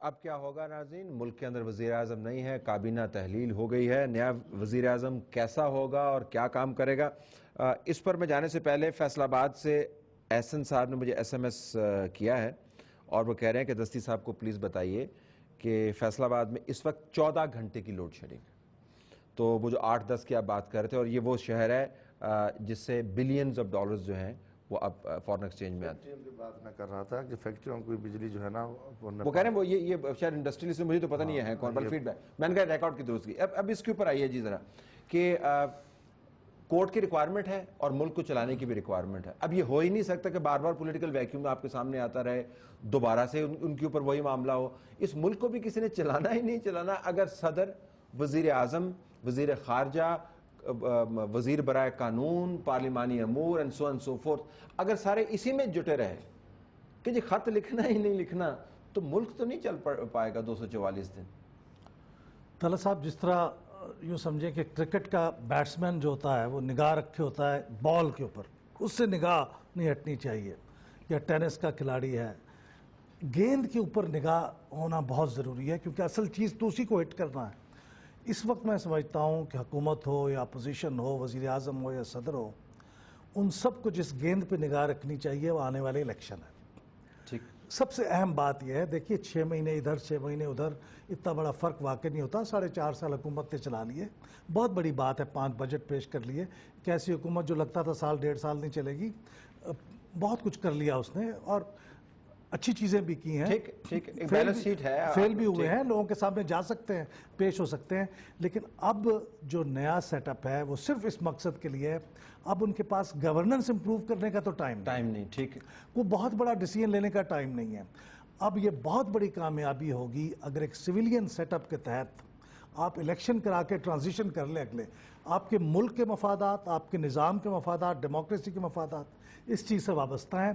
اب کیا ہوگا ناظرین؟ ملک کے اندر وزیر اعظم نہیں ہے، کابینہ تحلیل ہو گئی ہے، نیا وزیر اعظم کیسا ہوگا اور کیا کام کرے گا؟ اس پر میں جانے سے پہلے فیصل آباد سے احسن صاحب نے مجھے ایس ایم ایس کیا ہے اور وہ کہہ رہے ہیں کہ دستی صاحب کو پلیز بتائیے کہ فیصل آباد میں اس وقت 14 گھنٹے کی لوڈ شیڈنگ ہے۔ تو وہ جو 8-10 کی آپ بات کر رہے تھے، اور یہ وہ شہر ہے جس سے بلینز آف ڈالرز جو ہیں وہ اب فورن ایکسچینج میں آتے ہیں۔ فیکٹریوں کی بات میں کر رہا تھا کہ فیکٹریوں کی بجلی جو ہے نا وہ کہہ رہے ہیں وہ یہ شاید انڈسٹریل، اس میں مجھے تو پتہ نہیں ہے کون، بل فیڈ بیک میں نے کہا ریکارڈ کی درست کی۔ اب اس کے اوپر آئیے جی ذرا کہ کورٹ کی ریکوائرمنٹ ہے اور ملک کو چلانے کی بھی ریکوائرمنٹ ہے۔ اب یہ ہو ہی نہیں سکتا کہ بار بار پولیٹیکل ویکیوم آپ کے سامنے آتا رہے، دوبارہ سے ان کے اوپر وہی معاملہ ہو۔ اس ملک کو بھی کسی نے چلانا ہی نہیں چلانا اگر صدر، وزیر اعظم، وزیر خارجہ، وزیر برائے قانون، پارلیمانی امور and so and so forth, اگر سارے اسی میں جٹے رہے کہ جی خط لکھنا ہی نہیں لکھنا، تو ملک تو نہیں چل پائے گا 244 دن۔ طلعت صاحب، جس طرح یوں سمجھیں کہ کرکٹ کا بیٹسمین جو ہوتا ہے وہ نگاہ رکھے ہوتا ہے بال کے اوپر، اس سے نگاہ نہیں ہٹنی چاہیے، یا ٹینس کا کھلاڑی ہے، گیند کے اوپر نگاہ ہونا بہت ضروری ہے، کیونکہ اصل چیز تو اسی کو ہٹ کرنا ہے۔ اس وقت میں سمجھتا ہوں کہ حکومت ہو یا اپوزیشن ہو، وزیر اعظم ہو یا صدر ہو، ان سب کو جس گیند پہ نگاہ رکھنی چاہیے وہ آنے والے الیکشن ہے۔ ٹھیک، سب سے اہم بات یہ ہے، دیکھیے 6 مہینے ادھر 6 مہینے ادھر، اتنا بڑا فرق واقع نہیں ہوتا۔ 4.5 سال حکومت نے چلا لیے، بہت بڑی بات ہے، 5 بجٹ پیش کر لیے۔ کہ ایسی حکومت جو لگتا تھا سال 1.5 سال نہیں چلے گی، بہت کچھ کر لیا اس نے، اور اچھی چیزیں بھی کی ہیں۔ ٹھیک، ایک بیلنس شیٹ ہے، فیل بھی ہوئے ہیں، لوگوں کے سامنے جا سکتے ہیں، پیش ہو سکتے ہیں، لیکن اب جو نیا سیٹ اپ ہے وہ صرف اس مقصد کے لیے ہے، اب ان کے پاس گورننس امپروو کرنے کا تو ٹائم نہیں، ٹھیک، وہ بہت بڑا ڈیسیژن لینے کا ٹائم نہیں ہے۔ اب یہ بہت بڑی کامیابی ہوگی اگر ایک سویلین سیٹ اپ کے تحت آپ الیکشن کرا کے ٹرانزیشن کر لیں، اگلے آپ کے ملک کے مفادات، آپ کے نظام کے مفادات، ڈیموکریسی کے مفادات اس چیز سے وابستہ ہیں۔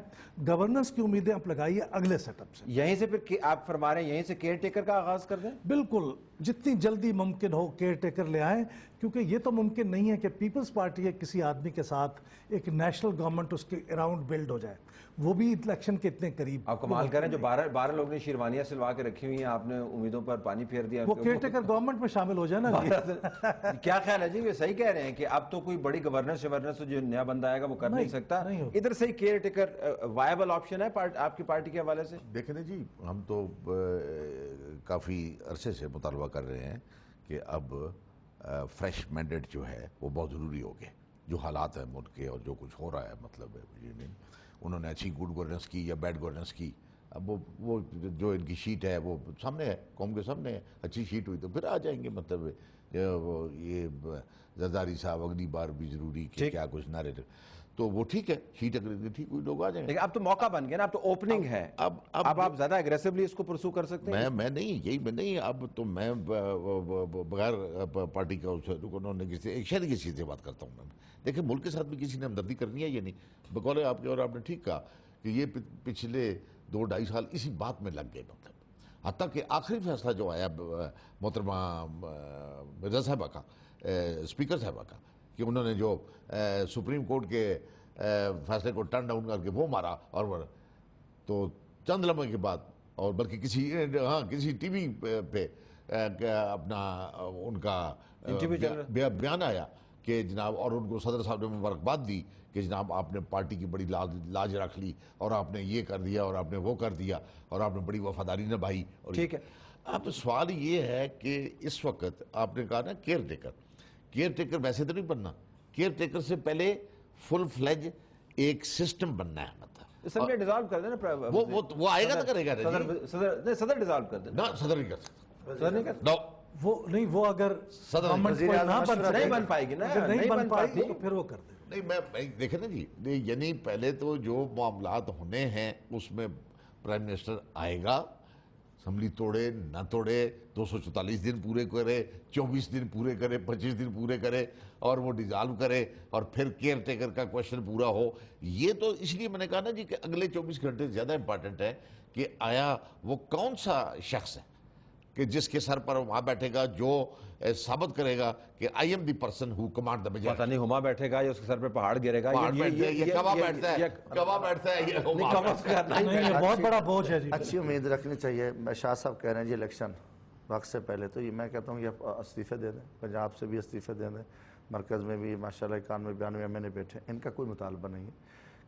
گورننس کی امیدیں آپ لگائیے اگلے سیٹ اپ سے۔ یہیں سے پھر آپ فرما رہے ہیں یہیں سے کیئر ٹیکر کا آغاز کر دیں؟ بالکل، جتنی جلدی ممکن ہو کیئر ٹیکر لے آئیں، کیونکہ یہ تو ممکن نہیں ہے کہ پیپلز پارٹی کے کسی آدمی کے ساتھ ایک نیشنل گورنمنٹ اس کے اراؤنڈ بلڈ ہو جائے، وہ بھی الیکشن کے اتنے قریب۔ آپ کمال کر رہے ہیں، جو 12 لوگ نے شیروانیاں سلوا کے رکھی ہوئی ہیں، آپ نے امیدوں پر پانی پھیر دیا۔ وہ کیئر ٹیکر گورنمنٹ میں شامل ہو جائے نا۔ کیا خیال ہے جی؟ یہ صحیح کہہ رہے ہیں کہ اب تو کوئی بڑی گورننس جو نیا بندہ آئے گا وہ کر نہیں سکتا، ادھر سے کیئر ٹیکر وائبل آپشن ہے آپ کی پارٹی کے حوالے سے؟ دیکھیں نا جی، ہم تو کافی عرصے سے مطالبہ کر رہے ہیں کہ اب فریش مینڈیٹ جو ہے وہ بہت ضروری ہو گئے۔ جو حالات ہیں ملک کے اور جو کچھ ہو رہا ہے، مطلب انہوں نے اچھی گڈ گورننس کی یا بیڈ گورننس کی، اب وہ جو ان کی شیٹ ہے وہ سامنے ہے، قوم کے سامنے ہے۔ اچھی شیٹ ہوئی تو پھر آ جائیں گے، مطلب یہ زرداری صاحب اگلی بار بھی ضروری کہ کیا کچھ نعرے، تو وہ ٹھیک ہے، شیٹ اگر ٹھیک ہوئی لوگ آ جائیں گے۔ لیکن اب تو موقع بن گیا نا، اب تو اوپننگ ہے، اب آپ زیادہ اگریسولی اس کو پرسو کر سکتے ہیں۔ میں نہیں، اب تو میں بغیر پارٹی کا انہوں نے ایک شہری کی چیز سے بات کرتا ہوں۔ دیکھیں ملک کے ساتھ بھی کسی نے ہمدردی کرنی ہے، یہ نہیں بقول آپ کے، اور آپ نے ٹھیک کہا کہ یہ پچھلے 2-2.5 سال اسی بات میں لگ گئے، مطلب حتیٰ کہ آخری فیصلہ جو آیا محترمہ مرزا صاحبہ کا، اسپیکر صاحبہ کا، کہ انہوں نے جو سپریم کورٹ کے فیصلے کو ٹرن ڈاؤن کر کے وہ مارا، اور تو چند لمحے کے بعد، اور بلکہ کسی ٹی وی پہ اپنا ان کا بیان آیا کہ جناب، اور ان کو صدر صاحب نے مبارکباد دی کہ جناب آپ نے پارٹی کی بڑی لاج رکھ لی، اور آپ نے یہ کر دیا، اور آپ نے وہ کر دیا، اور آپ نے بڑی وفاداری نبھائی۔ ٹھیک ہے، اب سوال یہ ہے کہ اس وقت آپ نے کہا نا کیئر ٹیکر ویسے تو نہیں بننا، کیئر ٹیکر سے پہلے فل فلیج ایک سسٹم بننا ہے، مطلب اسمبلی ڈیزالو کر دینا، وہ آئے گا تو کرے گا، صدر ڈیزالو کر دینا۔ صدر نہیں کر سکتا، صدر نہیں کر وہ وہ اگر نہیں بن پائے گی نا، نہیں بن پائے گی تو پھر وہ کر دے۔ نہیں، میں دیکھیں نا جی، یعنی پہلے تو جو معاملات ہونے ہیں اس میں پرائم منسٹر آئے گا، اسمبلی توڑے نہ توڑے، 244 دن پورے کرے، 24 دن پورے کرے، 25 دن پورے کرے، اور وہ ڈیزالو کرے، اور پھر کیئر ٹیکر کا کوشچن پورا ہو۔ یہ تو اس لیے میں نے کہا نا جی کہ اگلے 24 گھنٹے زیادہ امپارٹنٹ ہے کہ آیا وہ کون سا شخص ہے، کہ جس کے سر پر وہاں بیٹھے گا جو ثابت کرے گا کہ I am the person who command the major. پتہ نہیں ہما بیٹھے گا یا اس کے سر پہ پہاڑ گرے گا. یہ کوا بیٹھتا ہے, کوا بیٹھتا ہے, یہ یہ بہت بڑا بوجھ ہے جی. اچھی امید رکھنی چاہیے. شاہ صاحب کہہ رہے ہیں جی الیکشن وقت سے پہلے, تو یہ میں کہتا ہوں یہ استعفے دے دیں, پنجاب سے بھی استعفے دے دیں, مرکز میں بھی ماشاءاللہ 91-92 میں نے بیٹھے, ان کا کوئی مطالبہ نہیں ہے,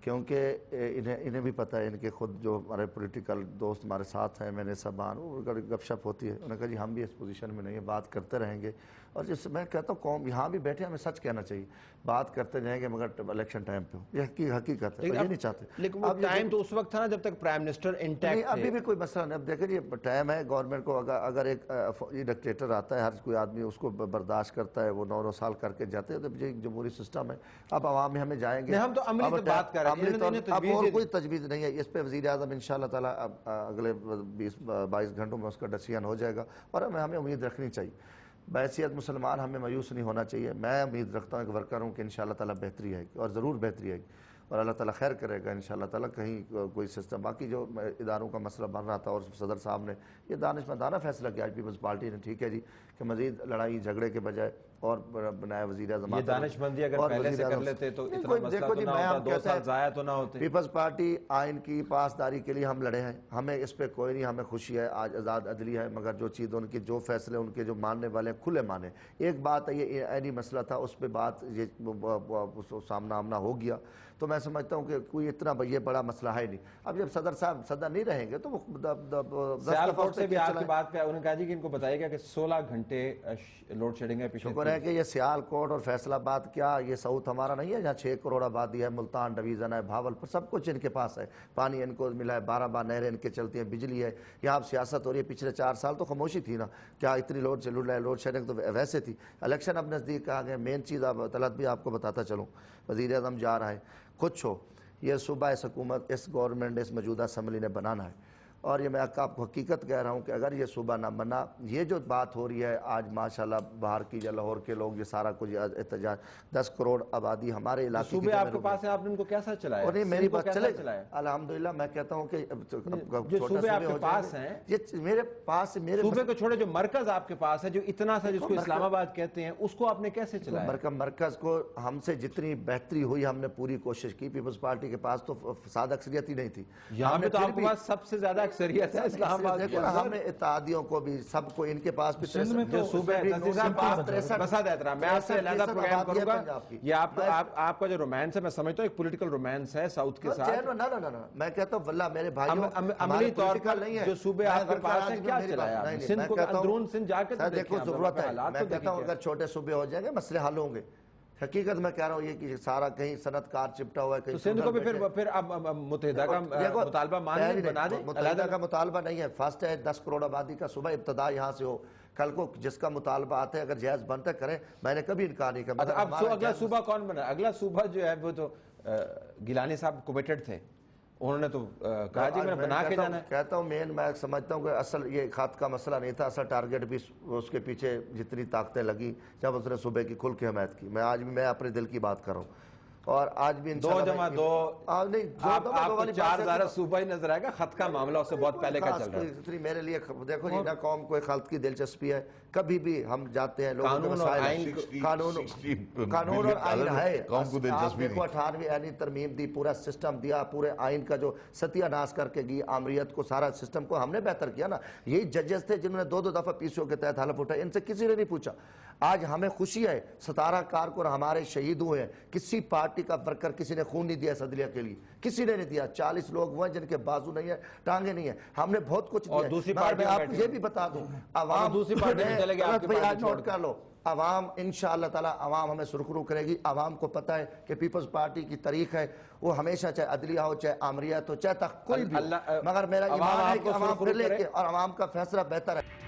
کیونکہ انہیں بھی پتہ ہے, ان کے خود جو ہمارے پولیٹیکل دوست ہمارے ساتھ ہیں, میں نے صاحبان, وہ گپ شپ ہوتی ہے, انہوں نے کہا جی ہم بھی اس پوزیشن میں نہیں ہیں, بات کرتے رہیں گے. اور جس میں کہتا ہوں قوم یہاں بھی بیٹھے, ہمیں سچ کہنا چاہیے, بات کرتے جائیں گے مگر الیکشن ٹائم پہ, یہ حقیقت ہے, یہ نہیں چاہتے. لیکن وہ ٹائم تو اس وقت تھا نا جب تک پرائم منسٹر انٹیکٹ تھے. ابھی بھی کوئی مسئلہ نہیں. اب دیکھیں جی ٹائم ہے, گورنمنٹ کو اگر ایک ڈکٹیٹر آتا ہے, ہر کوئی آدمی اس کو برداشت کرتا ہے, وہ 9 سال کر کے جاتے ہیں, تو یہ جمہوری سسٹم ہے. اب عوام میں ہمیں جائیں گے, ہم تو عملی بات کر رہے ہیں, اب اور کوئی تجویز نہیں ہے. اس پہ وزیر اعظم انشاءاللہ تعالیٰ اگلے 20-22 گھنٹوں میں اس کا ڈسیزن ہو جائے گا, اور ہمیں امید رکھنی چاہیے. بحیثیت مسلمان ہمیں مایوس نہیں ہونا چاہیے. میں امید رکھتا ہوں ایک ورکر ہوں کہ انشاءاللہ تعالیٰ بہتری آئے گی, اور ضرور بہتری آئے گی, اور اللہ تعالیٰ خیر کرے گا انشاءاللہ تعالیٰ. کہیں کوئی سسٹم باقی جو اداروں کا مسئلہ بن رہا تھا, اور صدر صاحب نے یہ دانشمندانہ فیصلہ کیا پیپلز پارٹی نے, ٹھیک ہے جی, کہ مزید لڑائی جھگڑے کے بجائے اور نیا وزیر اعظم یہ دانشمندی اگر پہلے سے کر لیتے تو اتنا مسئلہ تو نہ ہوتا, 2 سال ضائع تو نہ ہوتے. پیپلز پارٹی آئین کی پاسداری کے لیے ہم لڑے ہیں, ہمیں اس پہ کوئی نہیں, ہمیں خوشی ہے, آج آزاد عدلیہ ہے, مگر جو چیز ان کی جو فیصلے ان کے جو ماننے والے ہیں کھلے مانے. ایک بات ہے یہ عینی مسئلہ تھا, اس پہ بات یہ سامنا آمنا ہو گیا, تو میں سمجھتا ہوں کہ کوئی اتنا یہ بڑا مسئلہ ہے نہیں. اب جب صدر صاحب صدر نہیں رہیں گے تو وہ سیالکوٹ سے بھی آپ کی بات پہ انہوں نے کہا جی کہ ان کو بتائیے گا کہ 16 گھنٹے لوڈ شیڈنگ ہے. شکر ہے کہ یہ سیالکوٹ اور فیصل آباد, کیا یہ ساؤتھ ہمارا نہیں ہے جہاں 6 کروڑ آبادی ہے, ملتان ڈویژن ہے, بھاولپور, سب کچھ ان کے پاس ہے, پانی ان کو ملا ہے, 12 بار نہریں ان کے چلتی ہیں, بجلی ہے. یہاں اب سیاست ہو رہی ہے, پچھلے 4 سال تو خاموشی تھی نا, کیا اتنی لوڈ شیڈنگ تو ویسے تھی. الیکشن اب نزدیک آ گئے. مین چیز اب طلعت بھی آپ کو بتاتا چلوں, وزیر اعظم جا رہا ہے, کچھ ہو, یہ صوبہ اس حکومت, اس گورنمنٹ, اس موجودہ اسمبلی نے بنانا ہے. اور یہ میں آپ کو حقیقت کہہ رہا ہوں کہ اگر یہ صوبہ نہ بنا, یہ جو بات ہو رہی ہے آج ماشاءاللہ باہر کی یا لاہور کے لوگ یہ سارا کچھ احتجاج, 10 کروڑ آبادی ہمارے علاقے صوبے آپ کے پاس ہیں, آپ نے ان کو کیسا چلایا؟ اور نہیں میری بات چلے, الحمدللہ میں کہتا ہوں کہ جو صوبے آپ کے پاس ہیں, یہ میرے پاس, میرے صوبے کو چھوڑے جو مرکز آپ کے پاس ہے, جو اتنا سا جس کو اسلام آباد کہتے ہیں, اس کو آپ نے کیسے چلایا؟ مرکز کو ہم سے جتنی بہتری ہوئی ہم نے پوری کوشش کی. پیپلز پارٹی کے پاس تو فساد اکثریت ہی نہیں تھی, یہاں پہ تو آپ کے پاس سب سے زیادہ اکثریت ہے اسلام آباد. دیکھو نا, ہمیں اتحادیوں کو بھی سب کو, ان کے پاس بھی جو صوبے بساد احترام, میں آپ سے علیحدہ پروگرام کروں گا. یہ آپ کا جو رومانس ہے, میں سمجھتا ہوں ایک پولیٹیکل رومانس ہے ساؤتھ کے ساتھ. میں کہتا ہوں واللہ میرے بھائیوں, عملی طور پر جو صوبے آپ کے پاس ہیں کیا چلایا آپ نے؟ سندھ کو, اندرون سندھ جا کے دیکھو ضرورت ہے. میں کہتا ہوں اگر چھوٹے صوبے ہو جائیں گے مسئلے حل ہوں گے. حقیقت میں کہہ رہا ہوں یہ کہ سارا کہیں صنعت کار چپٹا ہوا ہے, کہیں سندھ کو بھی پھر اب متحدہ کا مطالبہ بنا دیں. متحدہ کا مطالبہ نہیں ہے, فرسٹ ہے 10 کروڑ آبادی کا صوبہ, ابتدا یہاں سے ہو. کل کو جس کا مطالبہ آتا ہے اگر جائز بنتا کریں, میں نے کبھی انکار نہیں کیا. اب اگلا صوبہ کون بنا؟ اگلا صوبہ جو ہے وہ تو گیلانی صاحب کمیٹڈ تھے, انہوں نے تو کہا جی میں بنا کے جانا ہے. کہتا ہوں مین میں سمجھتا ہوں کہ اصل یہ خط کا مسئلہ نہیں تھا, اصل ٹارگٹ بھی اس کے پیچھے جتنی طاقتیں لگی جب اس نے صوبے کی کھل کے حمایت کی. میں آج بھی میں اپنے دل کی بات کر رہا ہوں, اور آج بھی 2 جمع 2 آپ کو 4 زیادہ صوبہ ہی نظر آئے گا. خط کا معاملہ اس سے بہت پہلے کا چل رہا ہے. میرے لیے دیکھو جی, نہ قوم کو خلط کی دلچسپی ہے, کبھی بھی ہم جاتے ہیں لوگوں کے مسائل, قانون اور آئین ہے. آپ دیکھو 18ویں آئینی ترمیم دی, پورا سسٹم دیا, پورے آئین کا جو ستیہ ناش کر کے گئی, آمریت کو, سارا سسٹم کو ہم نے بہتر کیا نا. یہی ججز تھے جنہوں نے 2 دفعہ پی سی او کے تحت حلف اٹھایا, ان سے کسی نے نہیں پوچھا. آج ہمیں خوشی ہے 17 کارکن ہمارے شہید ہوئے ہیں, کسی پارٹی کا ورکر کسی نے خون نہیں دیا اس عدلیہ کے لیے, کسی نے نہیں دیا. 40 لوگ ہوئے جن کے بازو نہیں ہے, ٹانگیں نہیں ہیں, ہم نے بہت کچھ دیا. میں آپ کو یہ بھی بتا دوں, عوام دوسری پارٹی میں چلے گئے, آج نوٹ کر لو, عوام انشاءاللہ تعالی عوام ہمیں سرخرو کرے گی. عوام کو پتہ ہے کہ پیپلز پارٹی کی تاریخ ہے, وہ ہمیشہ چاہے عدلیہ ہو, چاہے آمریت ہو, چاہے تک کوئی بھی, مگر میرا ایمان ہے کہ عوام پھر لے کے, اور عوام کا فیصلہ بہتر ہے.